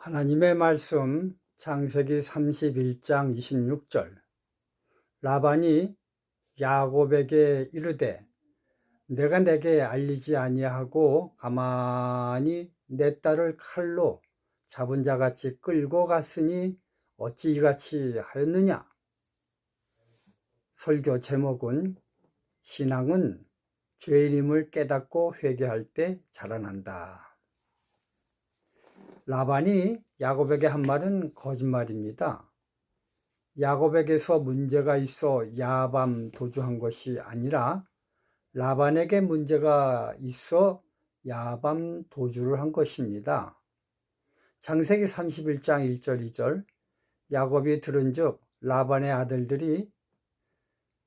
하나님의 말씀 창세기 31장 26절. 라반이 야곱에게 이르되 내가 내게 알리지 아니하고 가만히 내 딸을 칼로 잡은 자같이 끌고 갔으니 어찌 이같이 하였느냐. 설교 제목은 신앙은 죄인임을 깨닫고 회개할 때 자라난다. 라반이 야곱에게 한 말은 거짓말입니다. 야곱에게서 문제가 있어 야밤 도주한 것이 아니라 라반에게 문제가 있어 야밤 도주를 한 것입니다. 창세기 31장 1절 2절. 야곱이 들은즉 라반의 아들들이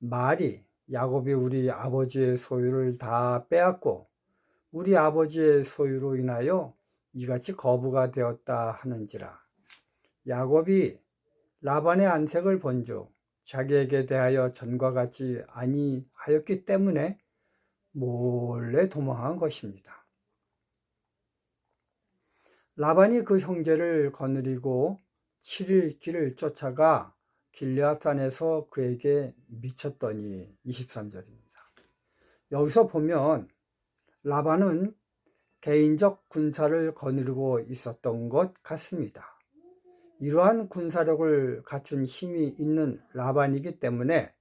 말이 야곱이 우리 아버지의 소유를 다 빼앗고 우리 아버지의 소유로 인하여 이같이 거부가 되었다 하는지라. 야곱이 라반의 안색을 본즉 자기에게 대하여 전과 같지 아니하였기 때문에 몰래 도망한 것입니다. 라반이 그 형제를 거느리고 7일 길을 쫓아가 길르앗산에서 그에게 미쳤더니 23절입니다. 여기서 보면 라반은 개인적 군사를 거느리고 있었던 것 같습니다. 이러한 군사력을 갖춘 힘이 있는 라반이기 때문에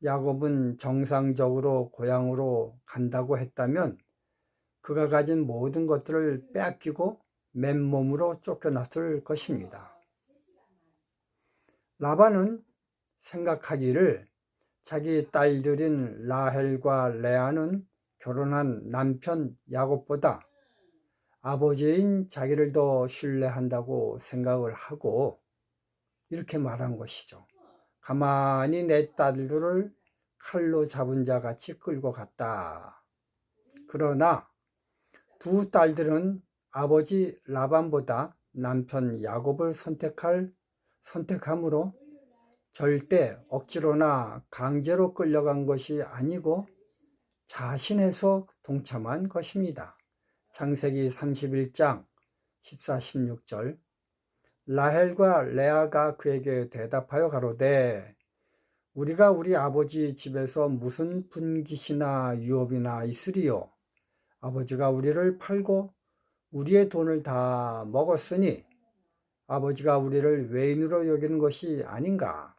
야곱은 정상적으로 고향으로 간다고 했다면 그가 가진 모든 것들을 빼앗기고 맨몸으로 쫓겨났을 것입니다. 라반은 생각하기를 자기 딸들인 라헬과 레아는 결혼한 남편 야곱보다 아버지인 자기를 더 신뢰한다고 생각을 하고 이렇게 말한 것이죠. 가만히 내 딸들을 칼로 잡은 자 같이 끌고 갔다. 그러나 두 딸들은 아버지 라반보다 남편 야곱을 선택함으로 절대 억지로나 강제로 끌려간 것이 아니고 자신에서 동참한 것입니다. 창세기 31장 14, 16절. 라헬과 레아가 그에게 대답하여 가로되 우리가 우리 아버지 집에서 무슨 분깃이나 유업이나 있으리요. 아버지가 우리를 팔고 우리의 돈을 다 먹었으니 아버지가 우리를 외인으로 여기는 것이 아닌가.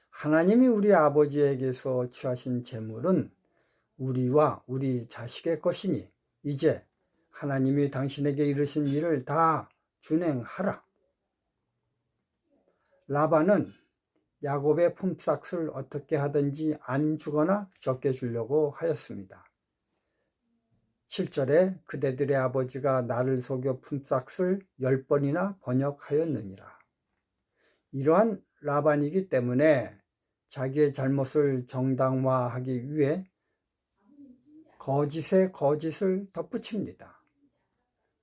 하나님이 우리 아버지에게서 취하신 재물은 우리와 우리 자식의 것이니 이제 하나님이 당신에게 이르신 일을 다 준행하라. 라반은 야곱의 품삯을 어떻게 하든지 안 주거나 적게 주려고 하였습니다. 7절에 그대들의 아버지가 나를 속여 품삯을 10번이나 번역하였느니라. 이러한 라반이기 때문에 자기의 잘못을 정당화하기 위해 거짓에 거짓을 덧붙입니다.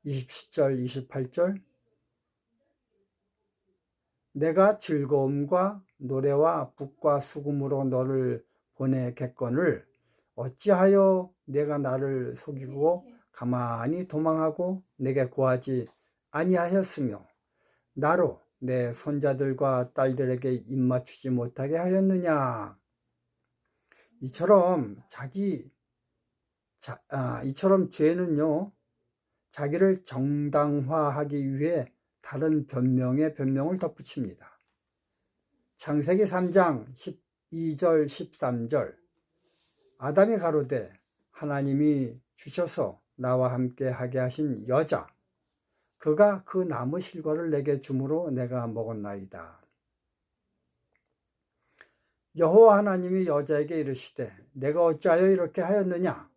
27절, 28절. 내가 즐거움과 노래와 북과 수금으로 너를 보내겠거늘 어찌하여 내가 나를 속이고 가만히 도망하고 내게 구하지 아니하였으며 나로 내 손자들과 딸들에게 입맞추지 못하게 하였느냐. 이처럼 죄는요, 자기를 정당화하기 위해 다른 변명에 변명을 덧붙입니다. 창세기 3장 12절 13절. 아담이 가로되 하나님이 주셔서 나와 함께 하게 하신 여자 그가 그 나무 실과를 내게 주므로 내가 먹었나이다. 여호와 하나님이 여자에게 이르시되 내가 어찌하여 이렇게 하였느냐.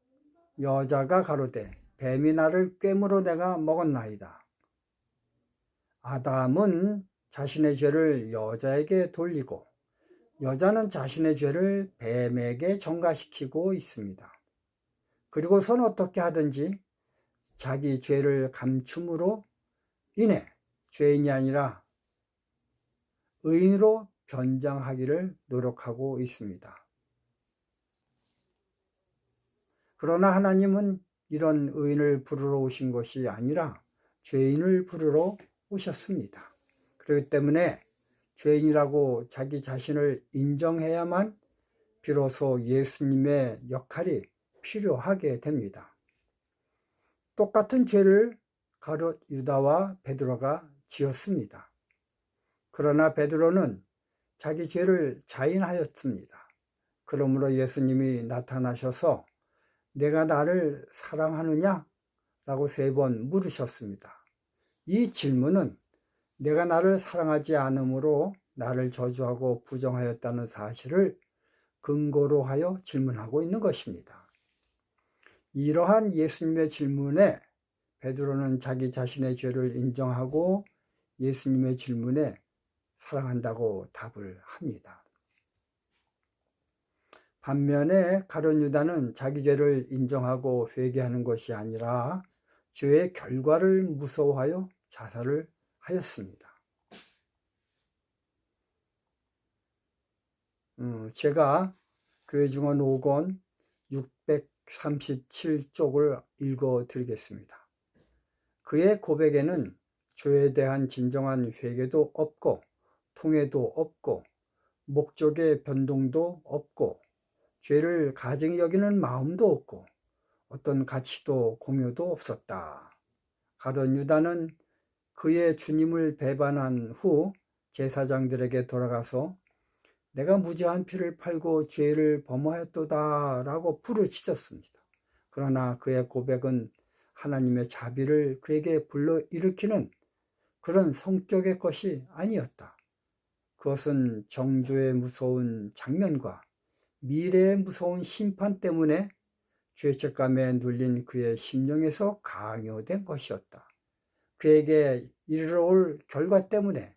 여자가 가로되 뱀이 나를 꿰므로 내가 먹었나이다. 아담은 자신의 죄를 여자에게 돌리고 여자는 자신의 죄를 뱀에게 전가시키고 있습니다. 그리고선 어떻게 하든지 자기 죄를 감춤으로 인해 죄인이 아니라 의인으로 변장하기를 노력하고 있습니다. 그러나 하나님은 이런 의인을 부르러 오신 것이 아니라 죄인을 부르러 오셨습니다. 그렇기 때문에 죄인이라고 자기 자신을 인정해야만 비로소 예수님의 역할이 필요하게 됩니다. 똑같은 죄를 가룟 유다와 베드로가 지었습니다. 그러나 베드로는 자기 죄를 자인하였습니다. 그러므로 예수님이 나타나셔서 내가 나를 사랑하느냐? 라고 3번 물으셨습니다. 이 질문은 내가 나를 사랑하지 않으므로 나를 저주하고 부정하였다는 사실을 근거로 하여 질문하고 있는 것입니다. 이러한 예수님의 질문에 베드로는 자기 자신의 죄를 인정하고 예수님의 질문에 사랑한다고 답을 합니다. 반면에 가룟 유다는 자기 죄를 인정하고 회개하는 것이 아니라 죄의 결과를 무서워하여 자살을 하였습니다. 제가 교회 증언 5권 637쪽을 읽어 드리겠습니다. 그의 고백에는 죄에 대한 진정한 회개도 없고 통회도 없고 목적의 변동도 없고 죄를 가증히 여기는 마음도 없고 어떤 가치도 공유도 없었다. 가룟 유다는 그의 주님을 배반한 후 제사장들에게 돌아가서 내가 무죄한 피를 팔고 죄를 범하였도다 라고 부르짖었습니다. 그러나 그의 고백은 하나님의 자비를 그에게 불러일으키는 그런 성격의 것이 아니었다. 그것은 정죄의 무서운 장면과 미래의 무서운 심판 때문에 죄책감에 눌린 그의 심령에서 강요된 것이었다. 그에게 이르러 올 결과 때문에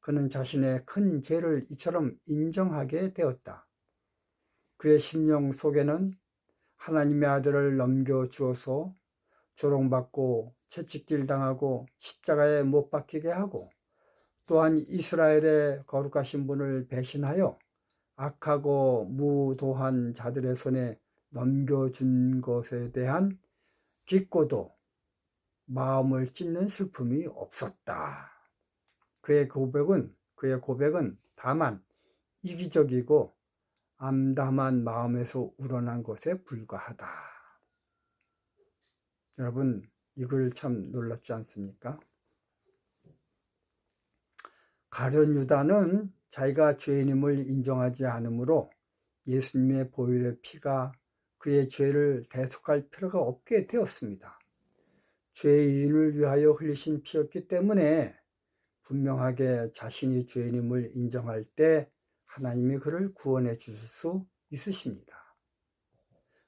그는 자신의 큰 죄를 이처럼 인정하게 되었다. 그의 심령 속에는 하나님의 아들을 넘겨주어서 조롱받고 채찍질 당하고 십자가에 못 박히게 하고 또한 이스라엘의 거룩하신 분을 배신하여 악하고 무도한 자들의 손에 넘겨준 것에 대한 기꺼도 마음을 찢는 슬픔이 없었다. 그의 고백은 다만 이기적이고 암담한 마음에서 우러난 것에 불과하다. 여러분, 이 글 참 놀랍지 않습니까? 가룟 유다는 자기가 죄인임을 인정하지 않으므로 예수님의 보혈의 피가 그의 죄를 대속할 필요가 없게 되었습니다. 죄인을 위하여 흘리신 피였기 때문에 분명하게 자신이 죄인임을 인정할 때 하나님이 그를 구원해 주실 수 있으십니다.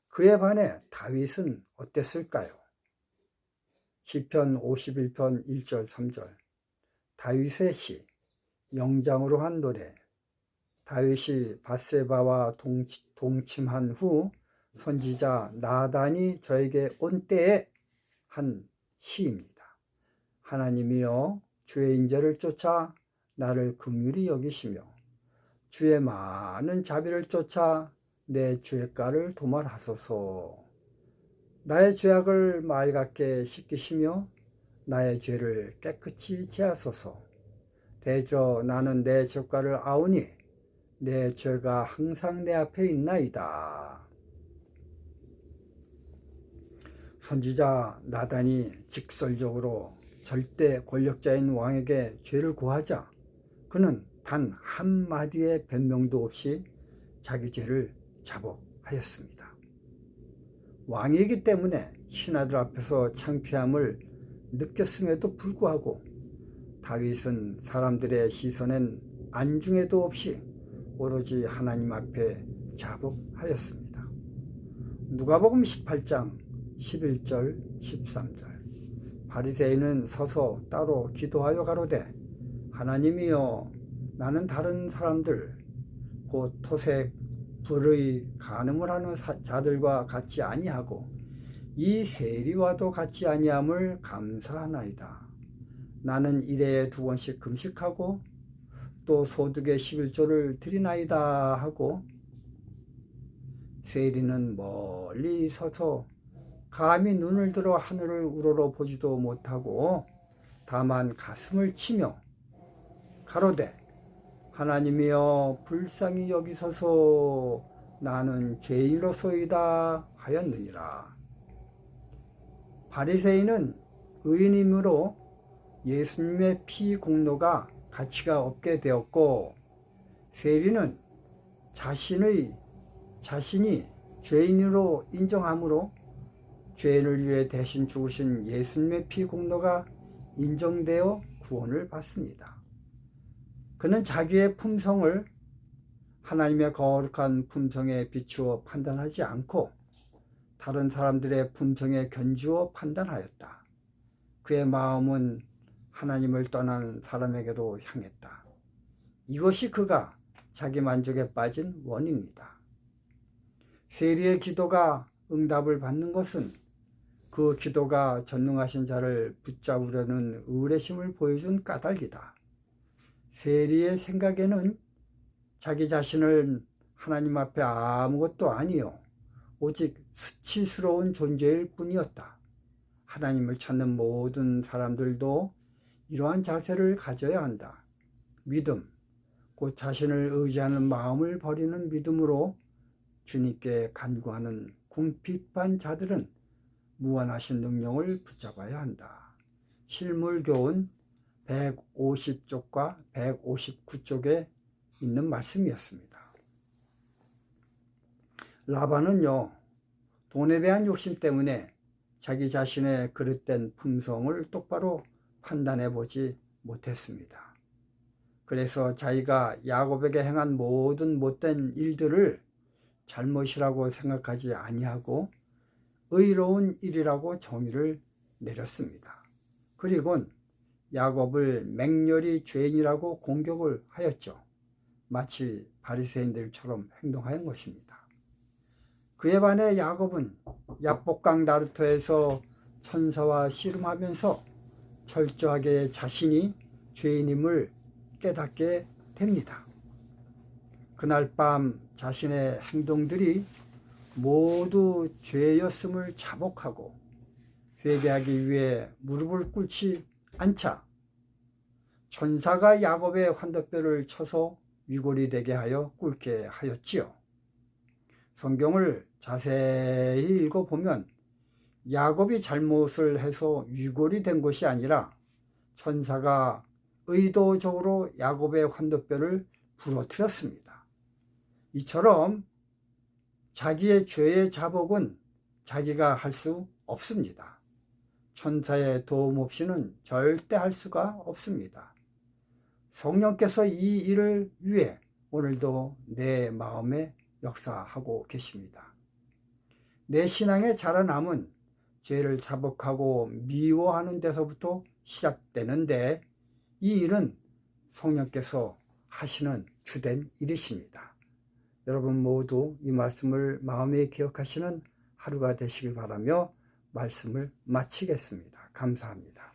그에 반해 다윗은 어땠을까요? 시편 51편 1절 3절 다윗의 시 영장으로 한 노래. 다윗이 밧세바와 동침한 후 선지자 나단이 저에게 온 때에 한 시입니다. 하나님이여 주의 인자를 쫓아 나를 긍휼히 여기시며 주의 많은 자비를 쫓아 내 죄가를 도말하소서. 나의 죄악을 맑게 씻기시며 나의 죄를 깨끗이 제하소서. 대저 나는 내 죄가를 아오니 내 죄가 항상 내 앞에 있나이다. 선지자 나단이 직설적으로 절대 권력자인 왕에게 죄를 고하자 그는 단 한마디의 변명도 없이 자기 죄를 자복하였습니다. 왕이기 때문에 신하들 앞에서 창피함을 느꼈음에도 불구하고 다윗은 사람들의 시선엔 안중에도 없이 오로지 하나님 앞에 자복하였습니다. 누가복음 18장 11절 13절 바리새인은 서서 따로 기도하여 가로되 하나님이여 나는 다른 사람들 곧 토색 불의 간음을 하는 자들과 같이 아니하고 이 세리와도 같이 아니함을 감사하나이다. 나는 일에 2번씩 금식하고 또 소득의 11조를 드리나이다 하고 세리는 멀리 서서 감히 눈을 들어 하늘을 우러러 보지도 못하고 다만 가슴을 치며 가로되 하나님이여 불쌍히 여기소서 나는 죄인으로소이다 하였느니라. 바리새인은 의인이므로 예수님의 피 공로가 가치가 없게 되었고, 세리는 자신이 죄인으로 인정함으로 죄인을 위해 대신 죽으신 예수님의 피 공로가 인정되어 구원을 받습니다. 그는 자기의 품성을 하나님의 거룩한 품성에 비추어 판단하지 않고 다른 사람들의 품성에 견주어 판단하였다. 그의 마음은 하나님을 떠난 사람에게로 향했다. 이것이 그가 자기 만족에 빠진 원인이다. 세리의 기도가 응답을 받는 것은 그 기도가 전능하신 자를 붙잡으려는 의뢰심을 보여준 까닭이다. 세리의 생각에는 자기 자신을 하나님 앞에 아무것도 아니요 오직 수치스러운 존재일 뿐이었다. 하나님을 찾는 모든 사람들도 이러한 자세를 가져야 한다. 믿음, 곧 자신을 의지하는 마음을 버리는 믿음으로 주님께 간구하는 궁핍한 자들은 무한하신 능력을 붙잡아야 한다. 실물교훈 150쪽과 159쪽에 있는 말씀이었습니다. 라반은요, 돈에 대한 욕심 때문에 자기 자신의 그릇된 품성을 똑바로 판단해 보지 못했습니다. 그래서 자기가 야곱에게 행한 모든 못된 일들을 잘못이라고 생각하지 아니하고 의로운 일이라고 정의를 내렸습니다. 그리고는 야곱을 맹렬히 죄인이라고 공격을 하였죠. 마치 바리새인들처럼 행동한 것입니다. 그에 반해 야곱은 야복강 나루터에서 천사와 씨름하면서 철저하게 자신이 죄인임을 깨닫게 됩니다. 그날 밤 자신의 행동들이 모두 죄였음을 자복하고 회개하기 위해 무릎을 꿇지 않자 천사가 야곱의 환도뼈를 쳐서 위골이 되게 하여 꿇게 하였지요. 성경을 자세히 읽어보면 야곱이 잘못을 해서 위골이 된 것이 아니라 천사가 의도적으로 야곱의 환도뼈를 부러뜨렸습니다. 이처럼 자기의 죄의 자복은 자기가 할 수 없습니다. 천사의 도움 없이는 절대 할 수가 없습니다. 성령께서 이 일을 위해 오늘도 내 마음에 역사하고 계십니다. 내 신앙의 자라남은 죄를 자복하고 미워하는 데서부터 시작되는데 이 일은 성령께서 하시는 주된 일이십니다. 여러분 모두 이 말씀을 마음에 기억하시는 하루가 되시길 바라며 말씀을 마치겠습니다. 감사합니다.